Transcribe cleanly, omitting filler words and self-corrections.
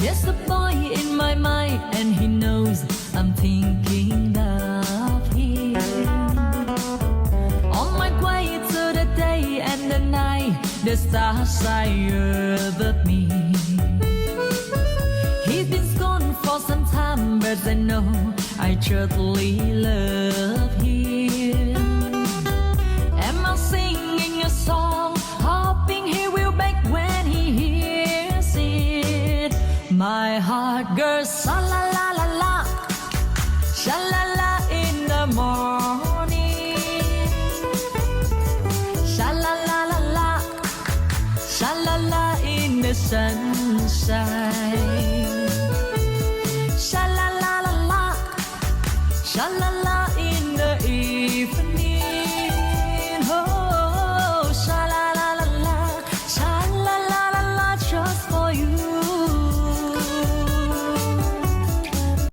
There's a boy in my mind, and he knows I'm thinking of him. On my way to the day and the night, the stars shine above me. He's been gone for some time, but I know I truly love him. Am I singing a song, hoping he will back when he hears it? My heart goes sha la la la la, sha la la in the morning, sha la la la la, sha la la in the sunshine, sha la la la la, sha la